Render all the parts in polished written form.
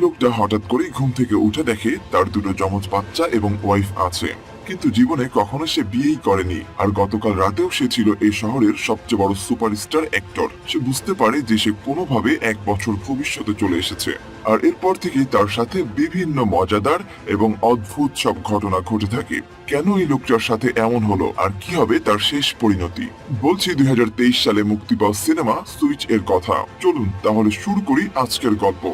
লোকটা হঠাৎ করেই ঘুম থেকে উঠে দেখে তার দুটো যমজ বাচ্চা এবং ওয়াইফ আছে, কিন্তু জীবনে কখনো সে বিয়েই করেনি। আর গতকাল রাতেও সে ছিল এই শহরের সবচেয়ে বড় সুপারস্টার অ্যাক্টর। সে বুঝতে পারে যে সে কোনোভাবে 1 বছর ভবিষ্যতে চলে এসেছে। আর এরপর থেকেই তার সাথে বিভিন্ন মজাদার এবং অদ্ভুত সব ঘটনা ঘটে থাকে। কেন এই লোকটার সাথে এমন হলো আর কি হবে তার শেষ পরিণতি, বলছি 2023 সালে মুক্তি পাওয়া সিনেমা সুইচ এর কথা। চলুন তাহলে শুরু করি আজকের গল্প।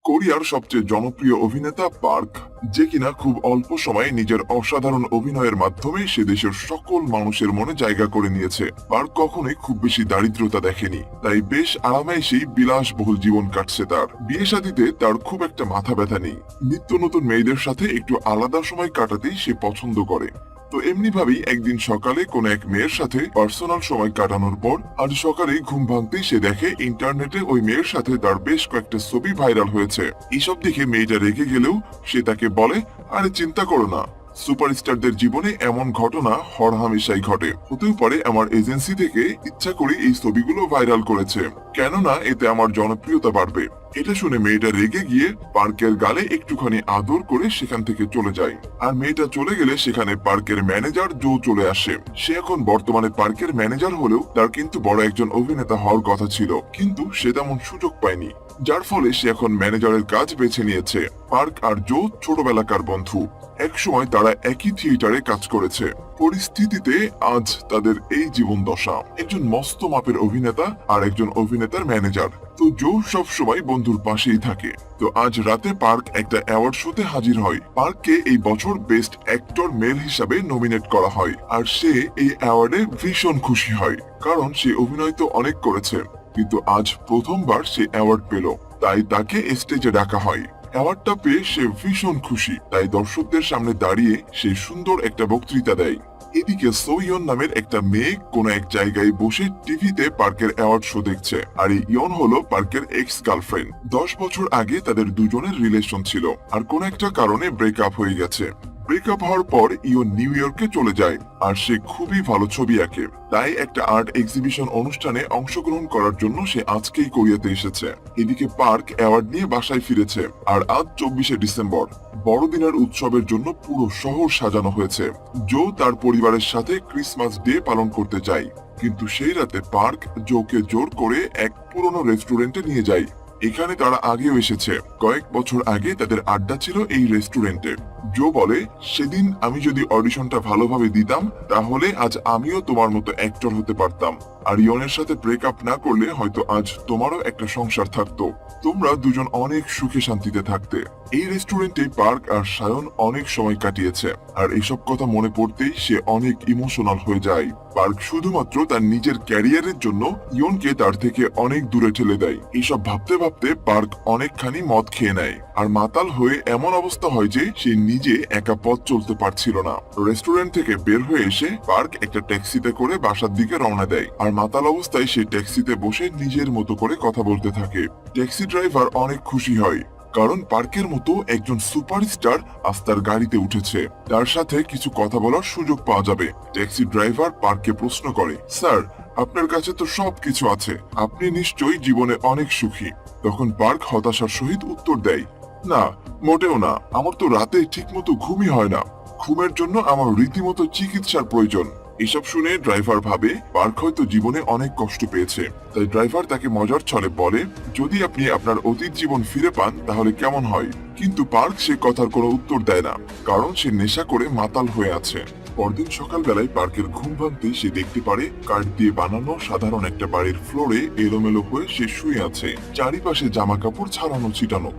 কোরিয়ার সবচেয়ে জনপ্রিয় অভিনেতা পার্ক, যে কিনা খুব অল্প সময়ে নিজের অসাধারণ অভিনয়ের মাধ্যমে সে দেশের সকল মানুষের মনে জায়গা করে নিয়েছে। পার্ক কখনোই খুব বেশি দারিদ্রতা দেখেনি, তাই বেশ আরামায়েশেই বিলাসবহুল জীবন কাটছে তার। বিয়ে শাদীতে তার খুব একটা মাথা ব্যথা নেই। নিত্য নতুন মেয়েদের সাথে একটু আলাদা সময় কাটাতেই সে পছন্দ করে। তো এমনি ভাবেই একদিন সকালে কোন এক মেয়ের সাথে পার্সোনাল সময় কাটানোর পর আজ সকালে ঘুম ভাঙতেই সে দেখে ইন্টারনেটে ওই মেয়ের সাথে তার বেশ কয়েকটা ছবি ভাইরাল হয়েছে। এইসব দেখে মেয়েটা রেগে গেলেও সে তাকে বলে, আরে চিন্তা করো না, সুপারস্টারদের জীবনে এমন ঘটনা হরহামেশাই ঘটে। হতেও পারে আমার এজেন্সি থেকে ইচ্ছা করে এই ছবিগুলো ভাইরাল করেছে, কেননা এতে আমার জনপ্রিয়তা বাড়বে। এটা শুনে মেয়েটা রেগে গিয়ে পার্কের গালে একটুখানি আদর করে সেখান থেকে চলে যায়। আর মেয়েটা চলে গেলে সেখানে পার্কের ম্যানেজার জো চলে আসে। সে এখন বর্তমানে পার্কের ম্যানেজার হলেও তার কিন্তু বড় একজন অভিনেতা হওয়ার কথা ছিল, কিন্তু সে তেমন সুযোগ পায়নি, যার ফলে সে এখন ম্যানেজারের কাজ বেছে নিয়েছে। পার্ক আর জো ছোটবেলাকার বন্ধু, একসময় তারা একই থিয়েটারে কাজ করেছে। পরিস্থিতিতে আজ তাদের এই জীবন দশা, একজন মস্ত মাপের অভিনেতা আর একজন অভিনেতার ম্যানেজার। তো জো সব সময় বন্ধুর পাশেই থাকে। তো আজ রাতে পার্ক একটা অ্যাওয়ার্ড শোতে হাজির হয়। পার্ককে এই বছর বেস্ট অ্যাক্টর মেল হিসাবে নমিনেট করা হয়। আর সে এই অ্যাওয়ার্ডে ভীষণ খুশি হয়, কারণ সে অভিনয় তো অনেক করেছে, কিন্তু আজ প্রথমবার সে অ্যাওয়ার্ড পেল, তাই তাকে স্টেজে ডাকা হয়। অ্যাওয়ার্ডটা পেয়ে সে ভীষণ খুশি, তাই দর্শকদের সামনে দাঁড়িয়ে সে সুন্দর একটা বক্তৃতা দেয়। এদিকে সোইয়ন নামের একটা মেয়ে কোন এক জায়গায় বসে টিভিতে পার্কের অ্যাওয়ার্ড শো দেখছে। আর এই ইয়ন হলো পার্কের এক্স গার্লফ্রেন্ড। 10 বছর আগে তাদের দুজনের রিলেশন ছিল, আর কোন একটা কারণে ব্রেকআপ হয়ে গেছে। ব্রেকআপ হওয়ার পর ইয়ন নিউ ইয়র্কে চলে যায়। আর সে খুবই ভালো ছবি আঁকে, তাই একটা আর্ট এক্সিবিশন অনুষ্ঠানে অংশগ্রহণ করার জন্য সে আজকেই কোরিয়াতে এসেছে। এদিকে পার্ক অ্যাওয়ার্ড নিয়ে বাসায় ফিরেছে। আর আজ 24শে ডিসেম্বর, বড়দিনের উৎসবের জন্য পুরো শহর সাজানো হয়েছে। জো তার পরিবারের সাথে ক্রিসমাস ডে পালন করতে যায়, কিন্তু সেই রাতে পার্ক জোকে জোর করে এক পুরনো রেস্টুরেন্টে নিয়ে যায়। এখানে তারা আগেও এসেছে, কয়েক বছর আগে তাদের আড্ডা ছিল এই রেস্টুরেন্টে। জো বলে, সেদিন আমি যদি অডিশনটা ভালোভাবে দিতাম তাহলে আজ আমিও তোমার মতো অ্যাক্টর হতে পারতাম। আর ইয়নের সাথে ব্রেকআপ না করলে হয়তো আজ তোমারও একটা সংসার থাকতো, তোমরা দুজন অনেক সুখে শান্তিতে থাকতে। এই রেস্টুরেন্টে পার্ক আর সায়ন অনেক সময় কাটিয়েছে, আর এইসব কথা মনে পড়তেই সে অনেক ইমোশনাল হয়ে যায়। পার্ক শুধুমাত্র তার নিজের ক্যারিয়ারের জন্য ইয়নকে তার থেকে অনেক দূরে ঠেলে দেয়। এইসব ভাবতে ভাবতে পার্ক অনেকখানি মদ খেয়ে নেয়, আর মাতাল হয়ে এমন অবস্থা হয় যে সে নিজে একা পথ চলতে পারছিল না। রেস্টুরেন্ট থেকে বের হয়ে এসে পার্ক একটা ট্যাক্সিতে করে বাসার দিকে রওনা দেয়। আর মাতাল অবস্থায় সে ট্যাক্সিতে বসে নিজের মতো করে কথা বলতে থাকে। ট্যাক্সি ড্রাইভার অনেক খুশি হয়, কারণ পার্কের মতো একজন সুপারস্টার আজ তার গাড়িতে উঠেছে, তার সাথে কিছু কথা বলার সুযোগ পাওয়া যাবে। ট্যাক্সি ড্রাইভার পার্ককে প্রশ্ন করে, স্যার, আপনার কাছে তো সবকিছু আছে, আপনি নিশ্চয়ই জীবনে অনেক সুখী। তখন পার্ক হতাশার সহিত উত্তর দেয়, না, মোটেও না, আমার তো রাতে ঠিকমতো ঘুমই হয় না, ঘুমের জন্য আমার রীতিমতো চিকিৎসার প্রয়োজন। এসব শুনে ড্রাইভার ভাবে পার্ক হয়তো জীবনে অনেক কষ্ট পেয়েছে, তাই ড্রাইভার তাকে মজার ছলে বলে, যদি আপনি আপনার অতীত জীবন ফিরে পান তাহলে কেমন হয়। কিন্তু পার্ক সে কথার কোনো উত্তর দেয় না, কারণ সে নেশা করে মাতাল হয়ে আছে। পরদিন সকালবেলায় পার্কের ঘুম ভাঙতেই সে দেখতে পারে কাঠ দিয়ে বানানো সাধারণ একটা বাড়ির ফ্লোরে এলোমেলো হয়ে সে শুয়ে আছে, চারিপাশে জামা কাপড় ছাড়ানো ছিটানো।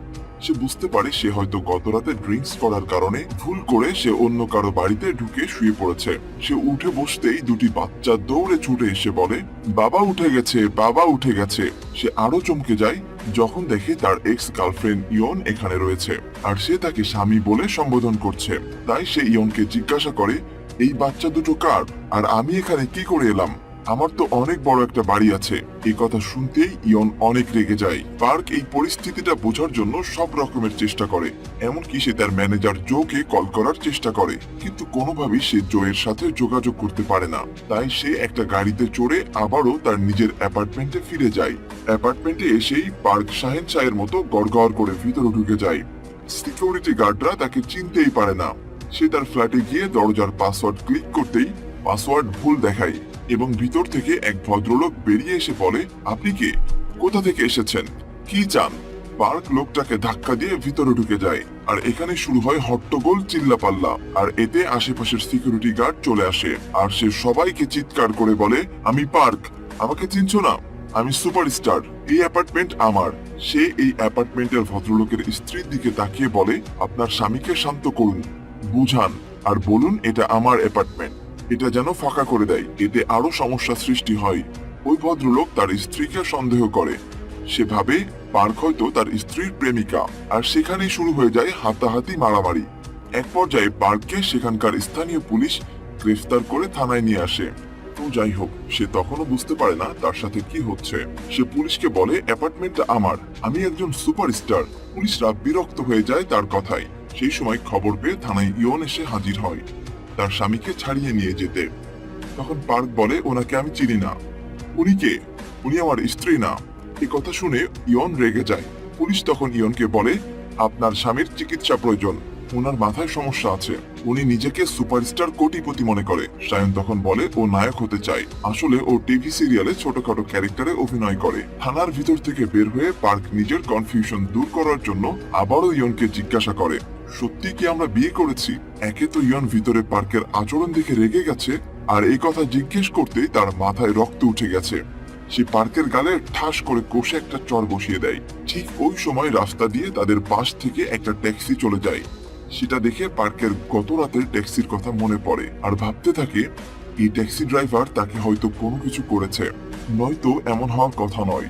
সে বুঝতে পারে সে হয়তো গতরাতে ড্রিঙ্কস করার কারণে ভুল করে সে অন্য কারো বাড়িতে ঢুকে শুয়ে পড়েছে। সে উঠে বসতেই দুটি বাচ্চা দৌড়ে ছুটে এসে বলে, বাবা উঠে গেছে, বাবা উঠে গেছে। সে আরো চমকে যায় যখন দেখে তার এক্স গার্লফ্রেন্ড ইয়ন এখানে রয়েছে, আর সে তাকে স্বামী বলে সম্বোধন করছে। তাই সে ইয়নকে জিজ্ঞাসা করে, এই বাচ্চা দুটো কার, আর আমি এখানে কি করে এলাম? আমার তো অনেক বড় একটা বাড়ি আছে। এই কথা শুনতেই ইয়ন অনেক রেগে যায়। পার্ক এই পরিস্থিতিটা বোঝার জন্য সব রকমের চেষ্টা করে, এমনকি সে তার ম্যানেজার জোকে কল করার চেষ্টা করে, কিন্তু কোনোভাবেই সে জোয়ের সাথে যোগাযোগ করতে পারে না। তাই সে একটা গাড়িতে চড়ে আবারও তার নিজের অ্যাপার্টমেন্টে ফিরে যায়। অ্যাপার্টমেন্টে এসেই পার্ক শাহেনশাহের মতো গড়গড় করে ভিতরে ঢুকে যায়। সিকিউরিটি গার্ডরা তাকে চিনতেই পারে না। সে তার ফ্ল্যাটে গিয়ে দরজার পাসওয়ার্ড ক্লিক করতেই পাসওয়ার্ড ভুল দেখায় এবং ভিতর থেকে এক ভদ্রলোক বেরিয়ে এসে বলে, আপনি কে? কোথা থেকে এসেছেন? কি চান? পার্ক লোকটাকে ধাক্কা দিয়ে ভিতরে ঢুকে যায়, আর এখানে শুরু হয় হট্টগোল, চিল্লাপাল্লা। আর এতে আশেপাশের সিকিউরিটি গার্ড চলে আসে, আর সে সবাইকে চিৎকার করে বলে, আমি পার্ক, আমাকে চিনছো না? আমি সুপারস্টার, এই অ্যাপার্টমেন্ট আমার। সে এই অ্যাপার্টমেন্টের ভদ্রলোকের স্ত্রীর দিকে তাকিয়ে বলে, আপনার স্বামীকে শান্ত করুন, বুঝান, আর বলুন এটা আমার অ্যাপার্টমেন্ট। এটা যেন ফাঁকা করে দেয়, এতে আরো সমস্যা সৃষ্টি হয়। ওই ভদ্রলোক তার স্ত্রীকে সন্দেহ করে। সে ভাবে পার্ক হয়তো তার স্ত্রীর প্রেমিকা, আর সেখানেই শুরু হয়ে যায় হাতাহাতি, মারামারি। এক পর্যায়ে পার্ককে সেখানকার স্থানীয় পুলিশ গ্রেফতার করে থানায় নিয়ে আসে। তো যাই হোক, সে তখনও বুঝতে পারে না তার সাথে কি হচ্ছে। সে পুলিশকে বলে, অ্যাপার্টমেন্টটা আমার, আমি একজন সুপারস্টার। পুলিশরা বিরক্ত হয়ে যায় তার কথায়। সেই সময় খবর পেয়ে থানায় ইয়ন এসে হাজির হয় তার স্বামীকে ছাড়িয়ে নিয়ে যেতে। তখন পার্ক বলে, ওনাকে আমি চিনি না। উনি কে? উনি আমার স্ত্রী না। এই কথা শুনে ইয়ন রেগে যায়। পুলিশ তখন ইয়নকে বলে, আপনার স্বামীর চিকিৎসা প্রয়োজন, ওনার মাথায় সমস্যা আছে, উনি নিজেকে সুপারস্টার কোটিপতি মনে করে। সায়ন তখন বলে ও নায়ক হতে চায়, আসলে ও টিভি সিরিয়ালে ছোটখাটো ক্যারেক্টারে অভিনয় করে। থানার ভিতর থেকে বের হয়ে পার্ক নিজের কনফিউশন দূর করার জন্য আবারও ইয়নকে জিজ্ঞাসা করে, সত্যি কি আমরা বিয়ে করেছি? একে তো ইয়ন ভিতরে পার্কের আচরণ দেখে রেগে গেছে, আর এই কথা জিজ্ঞেস করতেই তার মাথায় রক্ত উঠে গেছে। সে পার্কের গালে ঠাস করে কষে একটা চর বসিয়ে দেয়। ঠিক ওই সময় রাস্তা দিয়ে তাদের পাশ থেকে একটা ট্যাক্সি চলে যায়। সেটা দেখে পার্কের গত রাতের ট্যাক্সির কথা মনে পড়ে, আর ভাবতে থাকে এই ট্যাক্সি ড্রাইভার তাকে হয়তো কোনো কিছু করেছে, নয়তো এমন হওয়ার কথা নয়।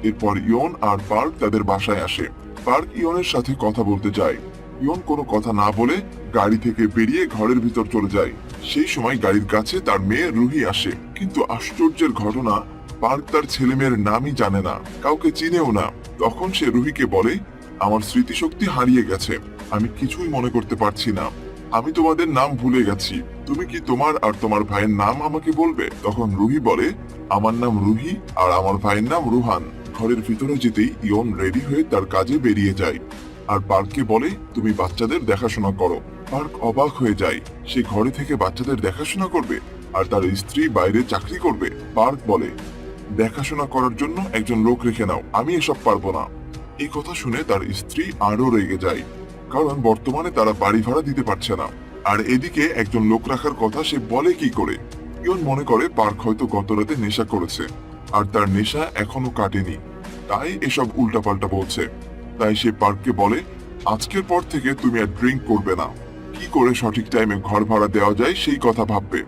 এরপর ইয়ন আর পার্ক তাদের বাসায় আসে। পার্ক ইয়নের সাথে কথা বলতে যায়। ইয়ন কোনো কথা না বলে গাড়ি থেকে বেরিয়ে ঘরের ভিতর চলে যায়। সেই সময় গাড়ির কাছে তার মেয়ে রুহি আসে, কিন্তু আশ্চর্যের ঘটনা, পার্ক তার ছেলে মেয়ের নামই জানে না, কাউকে চিনেও না। তখন সে রুহিকে বলে, আমার স্মৃতিশক্তি হারিয়ে গেছে, আমি কিছুই মনে করতে পারছি না, আমি তোমাদের নাম ভুলে গেছি, তুমি কি তোমার আর তোমার ভাইয়ের নাম আমাকে বলবে? তখন রুহি বলে, আমার নাম রুহি আর আমার ভাইয়ের নাম রুহান। ঘরের ভিতরে যেতেই ইয়ন রেডি হয়ে তার কাজে বেরিয়ে যায়, আর পার্ককে বলে, তুমি বাচ্চাদের দেখাশোনা করো। পার্ক অবাক হয়ে যায়, সে ঘরে থেকে বাচ্চাদের দেখাশোনা করবে আর তার স্ত্রী বাইরে চাকরি করবে। পার্ক বলে, দেখাশোনা করার জন্য একজন লোক রেখে নাও, আমি এসব পারবো না। এই কথা শুনে তার স্ত্রী আরো রেগে যায়, কারণ বর্তমানে তারা বাড়ি ভাড়া দিতে পারছে না। আর এদিকে একজন লোক রাখার কথা সে বলে কি করে? ইয়ন মনে করে পার্ক হয়তো গত রাতে নেশা করেছে, আর তার নেশা এখনো কাটেনি, তাই এসব উল্টাপাল্টা বলছে। তাই সে পার্ককে বলে, আজকের পর থেকে তুমি আর ড্রিঙ্ক করবে না, কি করে সঠিক টাইমে ঘর ভাড়া দেওয়া যায় সেই কথা ভাববে।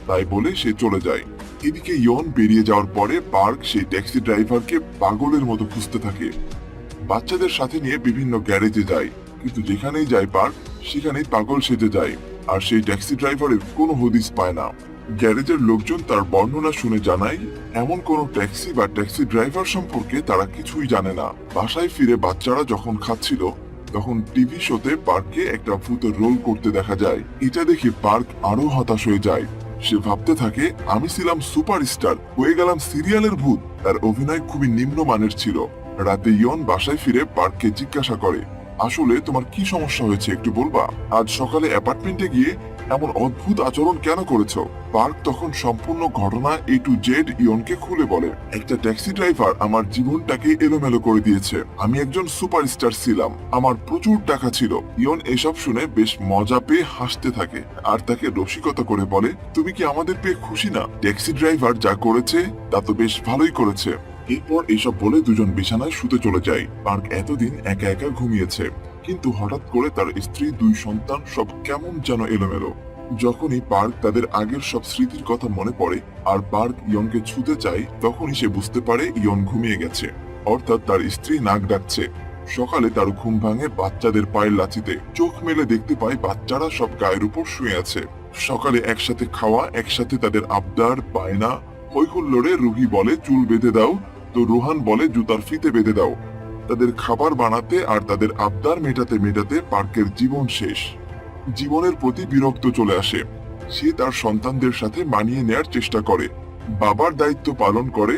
তাই বলে সে চলে যায়। এদিকে ইয়ন বেরিয়ে যাওয়ার পরে পার্ক সেই ট্যাক্সি ড্রাইভারকে পাগলের মতো খুঁজতে থাকে। বাচ্চাদের সাথে নিয়ে বিভিন্ন গ্যারেজে যায়, কিন্তু যেখানেই যায় পার্ক সেখানেই পাগল সেজে যায়, আর সেই ট্যাক্সি ড্রাইভারের কোনো হদিস পায় না। গ্যারেজের লোকজন তার বর্ণনা শুনে জানায়, এমন কোনো ট্যাক্সি বা ট্যাক্সি ড্রাইভার সম্পর্কে তারা কিছুই জানে না। বাসায় ফিরে বাচ্চারা যখন খাচ্ছিল, তখন টিভি শোতে পার্ককে একটা ভূতের রোল করতে দেখা যায়। এটা দেখে পার্ক আরো হতাশ হয়ে যায়। সে ভাবতে থাকে, আমি ছিলাম সুপারস্টার, হয়ে গেলাম সিরিয়ালের ভূত। তার অভিনয় খুবই নিম্নমানের ছিল। রাতে ইয়ন বাসায় ফিরে পার্ককে জিজ্ঞাসা করে, আসলে তোমার কি সমস্যা হয়েছে একটু বলবা? আজ সকালে অ্যাপার্টমেন্টে গিয়ে এমন অদ্ভুত আচরণ কেন করেছো? পার্ক তখন সম্পূর্ণ ঘটনা A to Z ইয়নকে খুলে বলে, একটা ট্যাক্সি ড্রাইভার আমার জীবনটাকে এলোমেলো করে দিয়েছে। আমি একজন সুপারস্টার ছিলাম, আমার প্রচুর টাকা ছিল। ইয়ন এসব শুনে বেশ মজা পেয়ে হাসতে থাকে, আর তাকে রসিকতা করে বলে, তুমি কি আমাদের পেয়ে খুশি না? ট্যাক্সি ড্রাইভার যা করেছে তা তো বেশ ভালোই করেছে। এরপর এসব বলে দুজন বিছানায় শুতে চলে যায়। পার্ক এতদিন একা একা ঘুমিয়েছে, কিন্তু হঠাৎ করে তার স্ত্রী, দুই সন্তান সব কেমন যেন এলোমেলো। যখনই পার্ক তাদের আগের সব স্মৃতির কথা মনে পড়ে আর পার্ক ইয়নকে ছুতে চায়, তখনই সে বুঝতে পারে ইয়ন ঘুমিয়ে গেছে, অর্থাৎ তার স্ত্রী নাক ডাকছে। সকালে তার ঘুম ভাঙে বাচ্চাদের পায়ের লাথিতে। চোখ মেলে দেখতে পায় বাচ্চারা সব গায়ের উপর শুয়ে আছে। সকালে একসাথে খাওয়া, একসাথে তাদের আবদার, বায়না, হৈহুল্লোড়ে রুহি বলে চুল বেঁধে দাও, তো রোহান বলে জুতার ফিতে বেঁধে দাও। তাদের খাবার বানাতে আর তাদের আবদার মেটাতে মেটাতে পার্কের জীবন শেষ। জীবনের প্রতি বিরক্ত চলে আসে। সে তার সন্তানদের সাথে মানিয়ে নেয়ার চেষ্টা করে, বাবার দায়িত্ব পালন করে,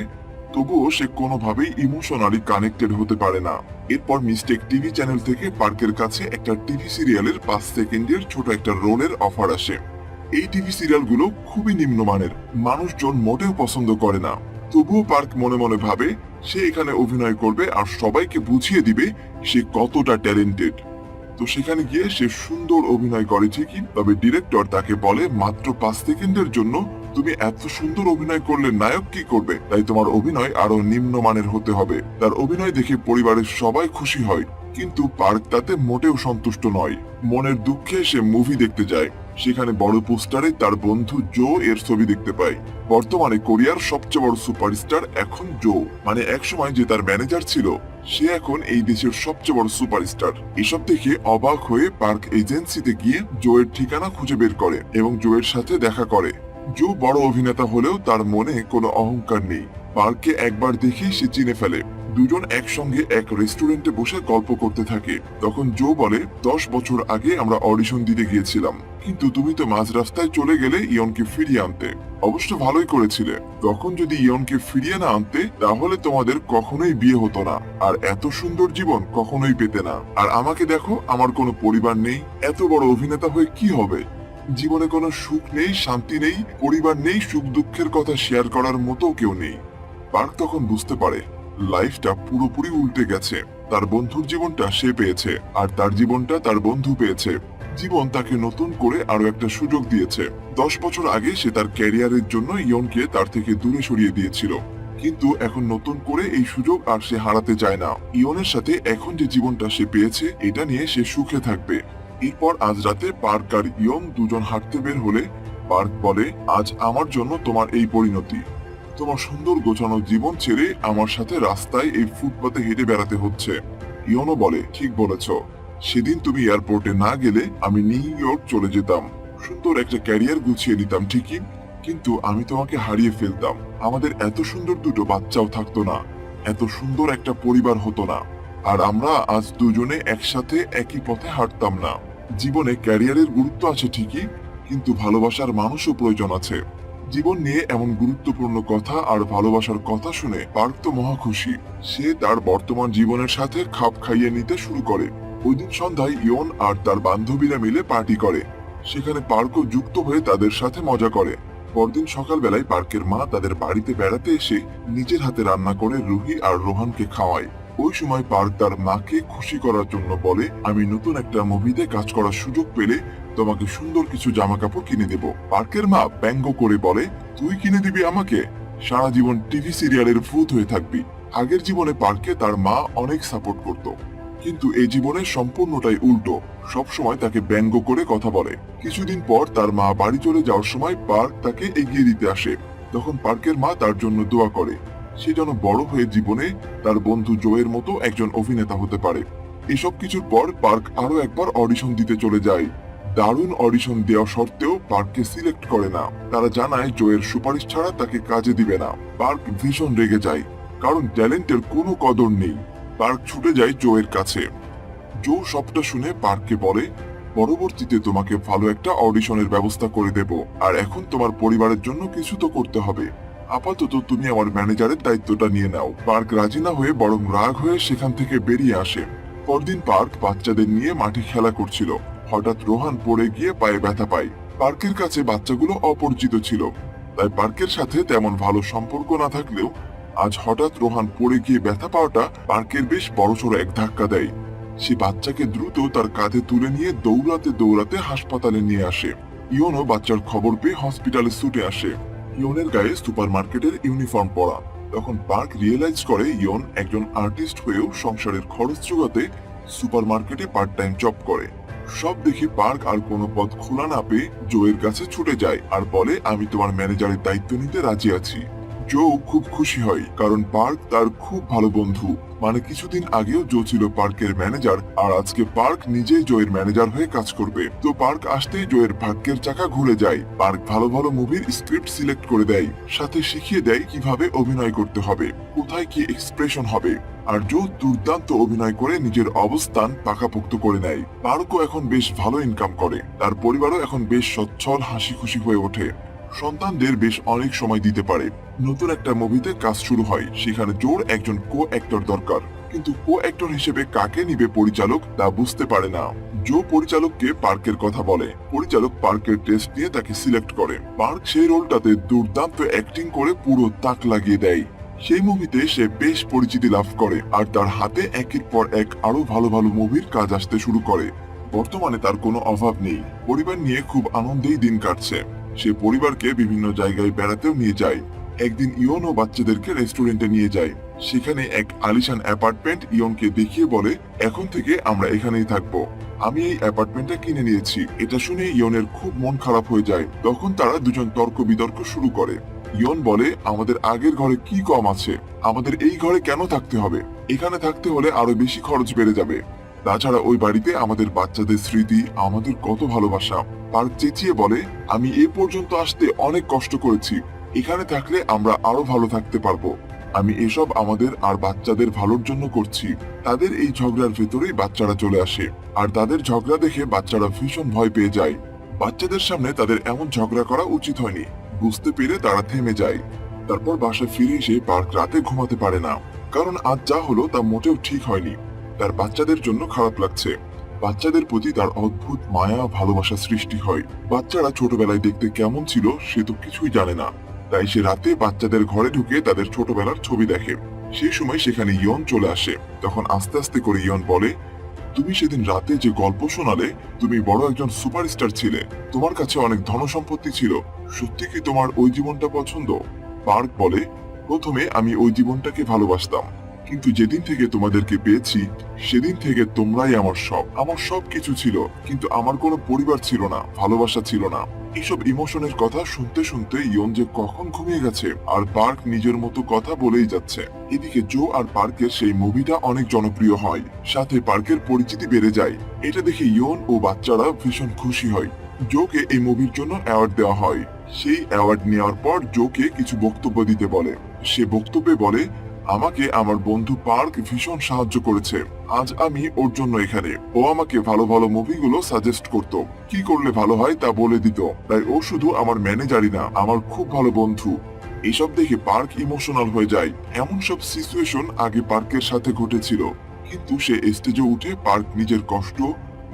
তবুও সে কোনোভাবেই ইমোশনালি কানেক্টেড হতে পারে না। এরপর মিস্টেক টিভি চ্যানেল থেকে পার্কের কাছে একটা টিভি সিরিয়ালের 5 সেকেন্ডের ছোট একটা রোলের অফার আসে। এই টিভি সিরিয়ালগুলো খুবই নিম্নমানের, মানুষজন মোটেও পছন্দ করে না। তবুও পার্ক মনে মনে ভাবে সে এখানে অভিনয় করবে আর সবাইকে বুঝিয়ে দিবে সে কতটা ট্যালেন্টেড। তো সেখানে গিয়ে সে সুন্দর অভিনয় করে ঠিকই, তবে ডিরেক্টর তাকে বলে মাত্র 5 সেকেন্ডের জন্য তুমি এত সুন্দর অভিনয় করলে নায়ক কি করবে, তাই তোমার অভিনয় আরো নিম্নমানের হতে হবে। তার অভিনয় দেখে পরিবারের সবাই খুশি হয়, কিন্তু পার্ক তাতে মোটেও সন্তুষ্ট নয়। মনের দুঃখে সে মুভি দেখতে যায়। সেখানে বড় পোস্টারে তার বন্ধু জো এর ছবি দেখতে পায়। বর্তমানে কোরিয়ার সবচেয়ে বড় সুপারস্টার এখন জো, মানে একসময় যে তার ম্যানেজার ছিল সে এখন এই দেশের সবচেয়ে বড় সুপারস্টার। এসব দেখে অবাক হয়ে পার্ক এজেন্সিতে গিয়ে জো এর ঠিকানা খুঁজে বের করে এবং জো এর সাথে দেখা করে। জো বড় অভিনেতা হলেও তার মনে কোনো অহংকার নেই। পার্ককে একবার দেখেই সে চিনে ফেলে। দুজন একসঙ্গে এক রেস্টুরেন্টে বসে গল্প করতে থাকে। তখন জো বলে 10 বছর আগে আমরা অডিশন দিতে গিয়েছিলাম, কিন্তু তুমি তো মাঝ রাস্তায় চলে গেলে ইয়নকে ফিরিয়ে আনতে। অবশ্য ভালোই করেছিলে, তখন যদি ইয়নকে ফিরিয়ে না আনতে তাহলে তোমাদের কখনোই বিয়ে হতো না, আর এত সুন্দর জীবন কখনোই পেতে না। আর আমাকে দেখো, আমার কোনো পরিবার নেই, এত বড় অভিনেতা হয়ে কি হবে? জীবনে কোনো সুখ নেই, শান্তি নেই, পরিবার নেই, সুখ দুঃখের কথা শেয়ার করার মতো কেউ নেই। পার্ক তখন বুঝতে পারে লাইফটা পুরোপুরি উল্টে গেছে। তার বন্ধুর জীবনটা সে পেয়েছে, আর তার জীবনটা তার বন্ধু পেয়েছে। জীবন তাকে নতুন করে আরো একটা সুযোগ দিয়েছে। 10 বছর আগে সে তার ক্যারিয়ারের জন্য ইয়নকে তার থেকে দূরে সরিয়ে দিয়েছিল, কিন্তু এখন নতুন করে এই সুযোগ আর সে হারাতে চায় না। ইয়নের সাথে এখন যে জীবনটা সে পেয়েছে এটা নিয়ে সে সুখে থাকবে। এরপর আজ রাতে পার্ক আর ইয়ন দুজন হাঁটতে বের হলে পার্ক বলে, আজ আমার জন্য তোমার এই পরিণতি। তোমার সুন্দর গোছানো জীবন ছেড়ে আমার সাথে রাস্তায় এই ফুটপাতে হেঁটে বেড়াতে হচ্ছে। ইয়নও বলে, ঠিক বলেছ, সেদিন তুমি এয়ারপোর্টে না গেলে আমি নিউ ইয়র্ক চলে যেতাম, সুন্দর একটা ক্যারিয়ার গুছিয়ে নিতাম ঠিকই, কিন্তু আমি তোমাকে হারিয়ে ফেলতাম। আমাদের এত সুন্দর দুটো বাচ্চাও থাকতো না, এত সুন্দর একটা পরিবার হতো না, আর আমরা আজ দুজনে একসাথে একই পথে হাঁটতাম না। জীবনে ক্যারিয়ারের গুরুত্ব আছে ঠিকই, কিন্তু ভালোবাসার মানুষও প্রয়োজন আছে। জীবন নিয়ে এমন গুরুত্বপূর্ণ কথা আর ভালোবাসার কথা শুনে পার্ক তো মহা খুশি। সে তার বর্তমান জীবনের সাথে খাপ খাইয়ে নিতে শুরু করে। ওই দিন সন্ধ্যায় ইয়ন আর তার বান্ধবীরা মিলে পার্টি করে। সেখানে পার্কও যুক্ত হয়ে তাদের সাথে মজা করে। পরদিন সকালবেলায় পার্কের মা তাদের বাড়িতে বেড়াতে এসে নিজের হাতে রান্না করে রুহি আর রোহানকে খাওয়ায়। ওই সময় পার্ক তার মাকে খুশি করার জন্য বলে, আমি নতুন একটা মুভিতে কাজ করার সুযোগ পেলে তোমাকে সুন্দর কিছু জামা কাপড় কিনে দেব। পার্কের মা ব্যঙ্গ করে বলে, তুই কিনে দিবি আমাকে? সারা জীবন টিভি সিরিয়ালের ভূত হয়ে থাকবি। আগের জীবনে পার্কে তার মা অনেক সাপোর্ট করত, কিন্তু এই জীবনে সম্পূর্ণটাই উল্টো, সবসময় তাকে ব্যঙ্গ করে কথা বলে। কিছুদিন পর তার মা বাড়ি চলে যাওয়ার সময় পার্ক তাকে এগিয়ে দিতে আসে। তখন পার্কের মা তার জন্য দোয়া করে সে যেন বড় হয়ে জীবনে তার বন্ধু জোয়ের মতো একজন অভিনেতা হতে পারে। এসব কিছুর পর পার্ক আরো একবার অডিশন দিতে চলে যায়। দারুণ অডিশন দেওয়া সত্ত্বেও পার্ককে সিলেক্ট করে না। তারা জানায় জোয়ের সুপারিশ ছাড়া তাকে কাজে দিবে না। পার্ক ভীষণ রেগে যায়, কারণ ট্যালেন্টের কোনো কদর নেই। পার্ক ছুটে যায় জোয়ের কাছে। জো সবটা শুনে পার্ককে বলে, পরবর্তীতে তোমাকে ভালো একটা অডিশনের ব্যবস্থা করে দেব, আর এখন তোমার পরিবারের জন্য কিছু তো করতে হবে। আপাতত তুমি আমার ম্যানেজারের দায়িত্বটা নিয়ে নাও। পার্ক রাজি না হয়ে বরং রাগ হয়ে সেখান থেকে বেরিয়ে আসে। পরদিন পার্ক বাচ্চাদের নিয়ে মাঠে খেলা করছিল। হঠাৎ রোহান পড়ে গিয়ে পায়ে ব্যথা পায়। পার্কের কাছে বাচ্চাগুলো অপরিচিত ছিল, তাই পার্কের সাথে তেমন ভালো সম্পর্ক না থাকলেও আজ হঠাৎ রোহান পড়ে গিয়ে ব্যথা পাওয়াটা পার্কের বেশ বড়সড় এক ধাক্কা দেয়। সে বাচ্চাকে দ্রুত তার কাঁধে তুলে নিয়ে দৌড়াতে দৌড়াতে হাসপাতালে নিয়ে আসে। ইয়নও বাচ্চার খবর পেয়ে হসপিটালে ছুটে আসে। ইয়নের গায়ে সুপারমার্কেটের ইউনিফর্ম পরা। তখন পার্ক রিয়েলাইজ করে ইয়ন একজন আর্টিস্ট হয়েও সংসারের খরচ জোগাতে সুপারমার্কেটে পার্ট টাইম জব করে। সব দেখে পার্ক আর কোনো পথ খোলা না পেয়ে জোয়ের কাছে ছুটে যায় আর বলে, আমি তোমার ম্যানেজারের দায়িত্ব নিতে রাজি আছি। জো খুব খুশি হয় কারণ পার্ক তার খুব ভালো বন্ধু। মানে কিছুদিন আগেও জো ছিল পার্কের ম্যানেজার, আর আজকে পার্ক নিজেই জোয়ের ম্যানেজার হয়ে কাজ করবে। তো পার্ক আসতেই জোয়ের ভাগ্যের চাকা ঘুরে যায়। পার্ক ভালো ভালো মুভির স্ক্রিপ্ট সিলেক্ট করে দেয়, সাথে শিখিয়ে দেয় কিভাবে অভিনয় করতে হবে, কোথায় কি এক্সপ্রেশন হবে। আর জো দুর্দান্ত অভিনয় করে নিজের অবস্থান পাকাপোক্ত করে নেয়। পার্কও এখন বেশ ভালো ইনকাম করে, তার পরিবারও এখন বেশ সচ্ছল হাসি খুশি হয়ে ওঠে। সন্তানদের বেশ অনেক সময় দিতে পারে। নতুন একটা মুভিতে কাজ শুরু হয়, সেখানে জোর একজন কো অ্যাক্টর দরকার, কিন্তু কো অ্যাক্টর হিসেবে কাকে নিবে পরিচালক তা বুঝতে পারে না। জো পরিচালককে পার্কের কথা বলে, পরিচালক পার্কের টেস্ট নিয়ে তাকে সিলেক্ট করে। পার্ক সেই রোলটাতে দুর্দান্ত অ্যাক্টিং করে পুরো তাক লাগিয়ে দেয়। সেই মুভিতে সে বেশ পরিচিতি লাভ করে, আর তার হাতে একের পর এক আরো ভালো ভালো মুভির কাজ আসতে শুরু করে। বর্তমানে তার কোনো অভাব নেই, পরিবার নিয়ে খুব আনন্দেই দিন কাটছে। সে পরিবারকে বিভিন্ন জায়গায় বেড়াতেও নিয়ে যায়। একদিন ইয়ন ও বাচ্চাদেরকে রেস্টুরেন্টে নিয়ে যায়। সেখানে এক আলিশান অ্যাপার্টমেন্ট ইয়নকে দেখিয়ে বলে, এখন থেকে আমরা এখানেই থাকবো। আমি এই অ্যাপার্টমেন্টটা কিনে নিয়েছি। এটা শুনে ইয়নের খুব মন খারাপ হয়ে যায়। তখন তারা দুজন তর্ক বিতর্ক শুরু করে। ইয়ন বলে, আমাদের আগের ঘরে কি কম আছে, আমাদের এই ঘরে কেন থাকতে হবে? এখানে থাকতে হলে আরো বেশি খরচ বেড়ে যাবে। তাছাড়া ওই বাড়িতে আমাদের বাচ্চাদের স্মৃতি, আমাদের কত ভালোবাসা। পার্ক চেঁচিয়ে বলে, আমি এ পর্যন্ত আসতে অনেক কষ্ট করেছি, এখানে থাকলে আমরা আরো ভালো থাকতে পারবো। আমি এসব আমাদের আর বাচ্চাদের ভালোর জন্য করছি। তাদের এই ঝগড়ার ভেতরেই বাচ্চারা চলে আসে, আর তাদের ঝগড়া দেখে বাচ্চারা ভীষণ ভয় পেয়ে যায়। বাচ্চাদের সামনে তাদের এমন ঝগড়া করা উচিত হয়নি বুঝতে পেরে তারা থেমে যায়। তারপর বাসায় ফিরে এসে পার্ক রাতে ঘুমাতে পারে না, কারণ আজ যা হলো তা মোটেও ঠিক হয়নি। তার বাচ্চাদের জন্য খারাপ লাগছে। বাচ্চাদের প্রতি তার অদ্ভুত মায়া ভালোবাসা সৃষ্টি হয়। বাচ্চারা ছোটবেলায় দেখতে কেমন ছিল সে তো কিছুই জানে না, তাই সে রাতে বাচ্চাদের ঘরে ঢুকে তাদের ছোটবেলার ছবি দেখে। সেই সময় সেখানে ইয়ন চলে আসে। তখন আস্তে আস্তে করে ইয়ন বলে, তুমি সেদিন রাতে যে গল্প শোনালে, তুমি বড় একজন সুপারস্টার ছিলে, তোমার কাছে অনেক ধনসম্পত্তি ছিল, সত্যি কি তোমার ওই জীবনটা পছন্দ? পার্ক বলে, প্রথমে আমি ওই জীবনটাকে ভালোবাসতাম, কিন্তু যেদিন থেকে তোমাদেরকে পেয়েছি সেদিন থেকে তোমরাই আমার সব কিছু ছিল, কিন্তু আমার কোনো পরিবার ছিল না, ভালোবাসা ছিল না। এইসব ইমোশনের কথা শুনতে শুনতে ইয়ন যে কখন ঘুমিয়ে গেছে, আর পার্ক নিজের মতো কথা বলেই যাচ্ছে। এদিকে জো আর পার্কের সেই মুভিটা অনেক জনপ্রিয় হয়, সাথে পার্কের পরিচিতি বেড়ে যায়। এটা দেখে ইয়ন ও বাচ্চারা ভীষণ খুশি হয়। জোকে এই মুভির জন্য অ্যাওয়ার্ড দেওয়া হয়। সেই অ্যাওয়ার্ড নেওয়ার পর জোকে কিছু বক্তব্য দিতে বলে। সে বক্তব্যে বলে, আমাকে আমার বন্ধু পার্ক ভীষণ সাহায্য করেছে, আজ আমি ওর জন্য এখানে। ও আমাকে ভালো ভালো মুভিগুলো সাজেস্ট করতো, কি করলে ভালো হয় তা বলে দিত। তাই ও শুধু আমার ম্যানেজারই না, আমার খুব ভালো বন্ধু। এসব দেখে পার্ক ইমোশনাল হয়ে যায়। এমন সব সিচুয়েশন আগে পার্কের সাথে ঘটেছিল, কিন্তু সে স্টেজে উঠে পার্ক নিজের কষ্ট,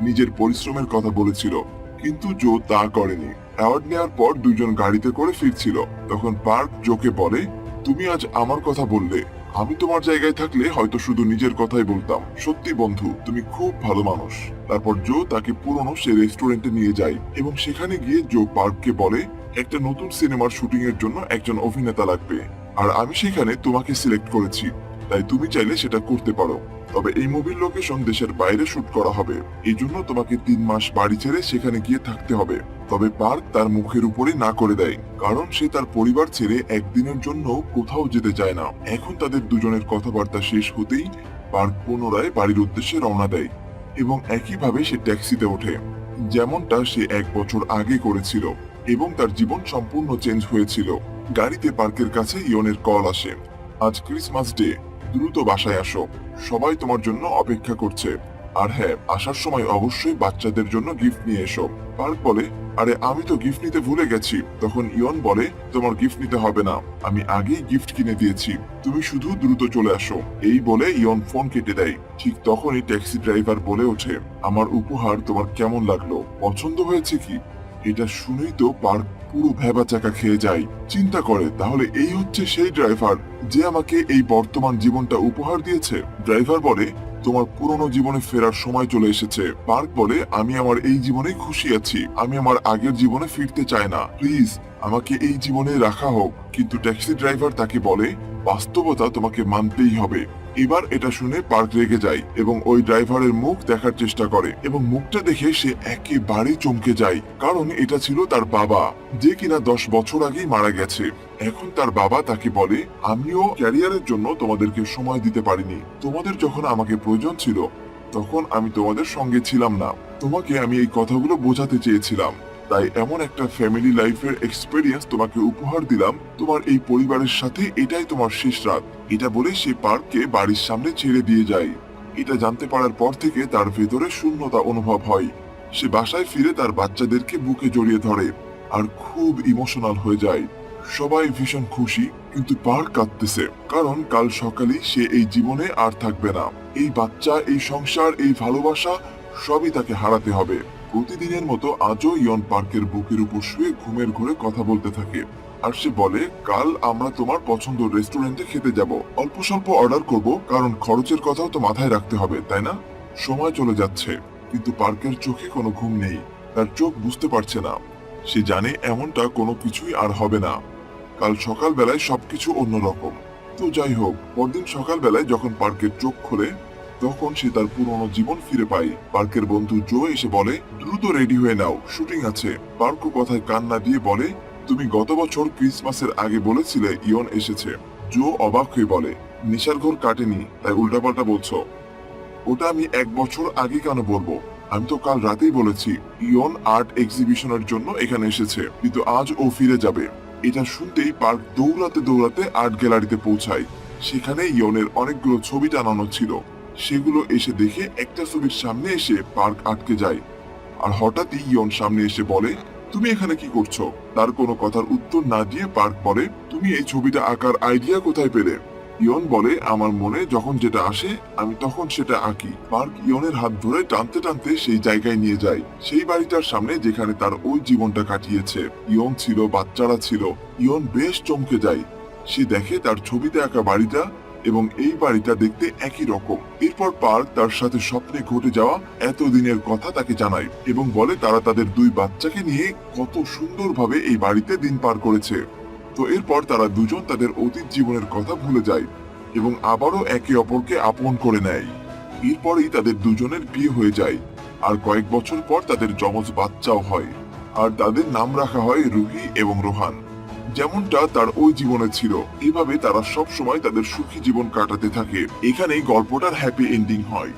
নিজের পরিশ্রমের কথা বলেছিল, কিন্তু জো তা করেনি। অ্যাওয়ার্ড নেওয়ার পর দুজন গাড়িতে করে ফিরছিল। তখন পার্ক জোকে বলে, তুমি আজ আমার কথা বললে, আমি তোমার জায়গায় থাকলে হয়তো শুধু নিজের কথাই বলতাম। সত্যি বন্ধু, তুমি খুব ভালো মানুষ। তারপর জো তাকে পুরনো সে রেস্টুরেন্টে নিয়ে যায়, এবং সেখানে গিয়ে জো পার্ককে বলে, একটা নতুন সিনেমার শুটিং এর জন্য একজন অভিনেতা লাগবে, আর আমি সেখানে তোমাকে সিলেক্ট করেছি, তাই তুমি চাইলে সেটা করতে পারো। তবে এই মুভির লোকেশন দেশের বাইরে শুট করা হবে, এই জন্য তোমাকে 3 মাস বাড়ি ছেড়ে সেখানে গিয়ে থাকতে হবে। তবে পার্ক তার মুখের উপরে না করে দেয়, কারণ সে তার পরিবার ছেড়ে একদিনের জন্য কোথাও যেতে চায় না। এখন তাদের দুজনের কথাবার্তা শেষ হতেই পার্ক পুনরায় বাড়ির উদ্দেশ্যে রওনা দেয়, এবং একইভাবে সে ট্যাক্সিতে ওঠে, যেমনটা সে 1 বছর আগে করেছিল, এবং তার জীবন সম্পূর্ণ চেঞ্জ হয়েছিল। গাড়িতে পার্কের কাছে ইয়নের কল আসে, আজ ক্রিসমাস ডে, দ্রুত বাসায় আসো, সবাই তোমার জন্য অপেক্ষা করছে। আর হ্যাঁ, আসার সময় অবশ্যই বাচ্চাদের জন্য গিফট নিয়ে এসো। পার্ক বলে, আরে আমি তো গিফট নিতে ভুলে গেছি। তখন ইয়ন বলে, তোমার গিফট নিতে হবে না, আমি আগেই গিফট কিনে দিয়েছি, তুমি শুধু দ্রুত চলে আসো। এই বলে ইয়ন ফোন কেটে দেয়। ঠিক তখনই ট্যাক্সি ড্রাইভার বলে ওঠে, আমার উপহার তোমার কেমন লাগলো, পছন্দ হয়েছে কি? এটা শুনেই তো পার্ক পুরো ভ্যাবাচাকা খেয়ে যায়। চিন্তা করে, তাহলে এই হচ্ছে সেই ড্রাইভার যে আমাকে এই বর্তমান জীবনটা উপহার দিয়েছে। ড্রাইভার বলে, তোমার পুরনো জীবনে ফেরার সময় চলে এসেছে। পার্ক বলে, আমি আমার এই জীবনে খুশি আছি, আমি আমার আগের জীবনে ফিরতে চাই না, প্লিজ আমাকে এই জীবনে রাখা হোক। কিন্তু ট্যাক্সি ড্রাইভার তাকে বলে, বাস্তবতা তোমাকে মানতেই হবে। এবার এটা শুনে পার্ক রেগে যায় এবং ওই ড্রাইভারের মুখ দেখার চেষ্টা করে, এবং মুখটা দেখে সে একেবারে চমকে যায়, কারণ এটা ছিল তার বাবা, যে কিনা 10 বছর আগেই মারা গেছে। এখন তার বাবা তাকে বলে, আমিও ক্যারিয়ারের জন্য তোমাদেরকে সময় দিতে পারিনি। তোমাদের যখন আমাকে প্রয়োজন ছিল তখন আমি তোমাদের সঙ্গে ছিলাম না। তোমাকে আমি এই কথাগুলো বোঝাতে চেয়েছিলাম, তাই এমন একটা ফ্যামিলি লাইফের এক্সপেরিয়েন্স তোমাকে উপহার দিলাম। তোমার এই পরিবারের সাথে এটাই তোমার শেষ রাত। এটা বলে সে পার্ককে বাড়ির সামনে ছেড়ে দিয়ে যায়। এটা জানতে পারার পর থেকে তার ভেতরে শূন্যতা অনুভব হয়। সে বাসায় ফিরে তার বাচ্চাদেরকে বুকে জড়িয়ে ধরে আর খুব ইমোশনাল হয়ে যায়। সবাই ভীষণ খুশি, কিন্তু পার্ক কাঁদতেছে, কারণ কাল সকালে সে এই জীবনে আর থাকবে না। এই বাচ্চা, এই সংসার, এই ভালোবাসা সবই তাকে হারাতে হবে। প্রতিদিনের মতো আজও ইয়ন পার্কের বুকের উপর শুয়ে ঘুমের ঘোরে কথা বলতে থাকে। আর সে বলে, কাল আমরা তোমার পছন্দের রেস্টুরেন্টে খেতে যাব। অল্প স্বল্প অর্ডার করব, কারণ খরচের কথাও তো মাথায় রাখতে হবে, তাই না? সময় চলে যাচ্ছে, কিন্তু পার্কের চোখে কোনো ঘুম নেই। তার চোখ বুঝতে পারছে না। সে জানে এমনটা কোনো কিছুই আর হবে না। কাল সকাল বেলায় সবকিছু অন্যরকম। তো যাই হোক, পরদিন সকাল বেলায় যখন পার্কের চোখ খোলে তখন সে তার পুরনো জীবন ফিরে পায়। পার্কের বন্ধু জো এসে বলে, দ্রুত রেডি হয়ে নাও, শুটিং আছে। পার্ক কথায় কান না দিয়ে বলে, তুমি গত বছর ক্রিসমাসের আগে বলেছিলে ইয়ন এসেছে। জো অবাক হয়ে বলে, নেশার ঘোর কাটেনি, তাই উল্টাপাল্টা বলছো। ওটা আমি 1 বছর আগে কেন বলবো? আমি তো কাল রাতেই বলেছি ইয়ন আর্ট এক্সিবিশনের জন্য এখানে এসেছে, কিন্তু আজ ও ফিরে যাবে। এটা শুনতেই পার্ক দৌড়াতে দৌড়াতে আর্ট গ্যালারিতে পৌঁছায়। সেখানে ইয়নের অনেকগুলো ছবি টানানো ছিল। সেগুলো এসে দেখে একটা ছবির সামনে এসে পার্ক আটকে যায়। আর হঠাৎই ইয়ন সামনে এসে বলে, তুমি এখানে কি করছো? তার কোনো কথার উত্তর না দিয়ে পার্ক বলে, তুমি এই ছবিটা আঁকার আইডিয়া কোথায় পেলে? ইয়ন বলে, আমার মনে যখন যেটা আসে আমি তখন সেটা আঁকি। পার্ক ইয়নের হাত ধরে টানতে টানতে সেই জায়গায় নিয়ে যায়, সেই বাড়িটার সামনে যেখানে তার ওই জীবনটা কাটিয়েছে। ইয়ন ছিল, বাচ্চারা ছিল। ইয়ন বেশ চমকে যায়। সে দেখে তার ছবিতে আঁকা বাড়িটা এবং এই বাড়িটা দেখতে একই রকম। এরপর পার্ক তার সাথে স্বপ্নে ঘটে যাওয়া এতদিনের কথা তাকে জানায় এবং বলে তারা তাদের 2 বাচ্চাকে নিয়ে কত সুন্দরভাবে এই বাড়িতে দিন পার করেছে। তো এরপর তারা দুজন তাদের অতীত জীবনের কথা ভুলে যায় এবং আবারও একে অপরকে আপন করে নেয়। এরপরেই তাদের দুজনের বিয়ে হয়ে যায়, আর কয়েক বছর পর তাদের যমজ বাচ্চাও হয়। আর তাদের নাম রাখা হয় রুহি এবং রোহান, যেমনটা তার ওই জীবনে ছিল। এভাবে তারা সব সময় তাদের সুখী জীবন কাটাতে থাকে। এখানেই গল্পটার হ্যাপি এন্ডিং হয়।